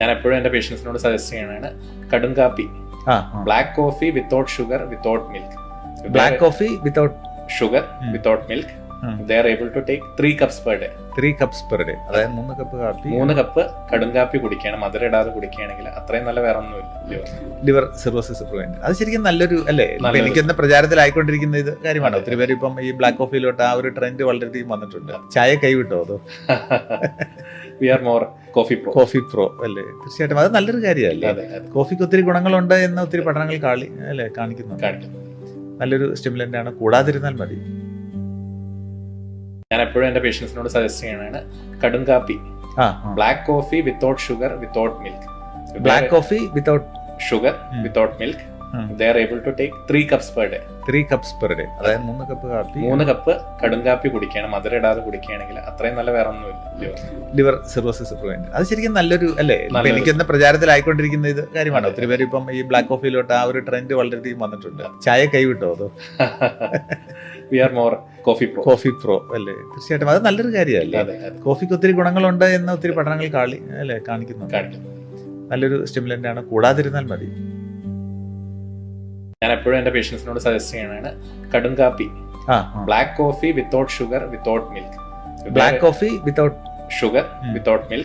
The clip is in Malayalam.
ഞാൻ എപ്പോഴും എൻ്റെ പേഷ്യൻസിനോട് സജസ്റ്റ് ചെയ്യണതാണ് കടും കാപ്പി, black coffee without sugar without milk. Black coffee without sugar without milk. They are able to take 3 cups per day. 3 cups per day. അതായത് 3 കപ്പ് കാപ്പി. 3 കപ്പ് കടും കാപ്പി കുടിക്കുകയാണ്, മധുരം ഇടാതെ കുടിക്കുകയാണെങ്കിൽ അത്രയും നല്ല വേറെ ഒന്നുമില്ല. Liver cirrhosis prevent. അത് ശരിക്കും നല്ലൊരു അല്ലേ, എനിക്ക് എന്താ പ്രചാരത്തിലായിക്കൊണ്ടിരിക്കുന്ന ഇത് കാര്യമാണ്. ഒത്തിരി പേര് ഇപ്പം ഈ ബ്ലാക്ക് കോഫിയിലോട്ട് ആ ഒരു ട്രെൻഡ് വളരെയധികം വന്നിട്ടുണ്ട്. ചായ കൈവിട്ടോ അതോ? We are more coffee pro. Coffee pro അല്ലേ? തീർച്ചയായിട്ടും അത് നല്ലൊരു കാര്യമല്ലേ. കോഫിക്ക് ഒത്തിരി ഗുണങ്ങളുണ്ട് എന്ന് ഒത്തിരി പഠനങ്ങൾ കാണിക്കുന്നുണ്ട്. നല്ലൊരു സ്റ്റിമുലന്റ് ആണ്, കൂടാതിരുന്നാൽ മതി. ഞാൻ എപ്പോഴും എൻ്റെ പേഷ്യൻസിനോട് സജസ്റ്റ് ചെയ്യണതാണ് കടും കാപ്പി, black coffee without sugar without milk. Black coffee without sugar without milk. They are able to take 3 cups per day. 3 cups per day. അതായത് 3 കപ്പ് കാപ്പി. 3 കപ്പ് കടും കാപ്പി കുടിക്കുകയാണ്, മധുരം ഇടാതെ കുടിക്കുകയാണെങ്കിൽ അത്രയും നല്ല വേറെ ഒന്നുമില്ല. Liver cirrhosis prevent. അത് ശരിക്കും നല്ലൊരു അല്ലേ, എനിക്ക് എന്താ പ്രചാരത്തിലായിക്കൊണ്ടിരിക്കുന്ന ഇത് കാര്യമാണ്. ഒത്തിരി പേര് ഇപ്പം ഈ ബ്ലാക്ക് കോഫിയിലോട്ട് ആ ഒരു ട്രെൻഡ് വളരെയധികം വന്നിട്ടുണ്ട്. ചായ കൈവിട്ടോ അതോ? We are more coffee pro. Coffee pro അല്ലേ? തീർച്ചയായിട്ടും അത് നല്ലൊരു കാര്യമല്ലേ. കോഫിക്ക് ഒത്തിരി ഗുണങ്ങളുണ്ട് എന്ന് ഒത്തിരി പഠനങ്ങൾ കാണിക്കുന്നുണ്ട്. നല്ലൊരു സ്റ്റിമുലന്റ് ആണ്, കൂടാതിരുന്നാൽ മതി. ഞാൻ എപ്പോഴും എൻ്റെ പേഷ്യൻസിനോട് സജസ്റ്റ് ചെയ്യണതാണ് കടും കാപ്പി, black coffee without sugar without milk. Black coffee without sugar without milk.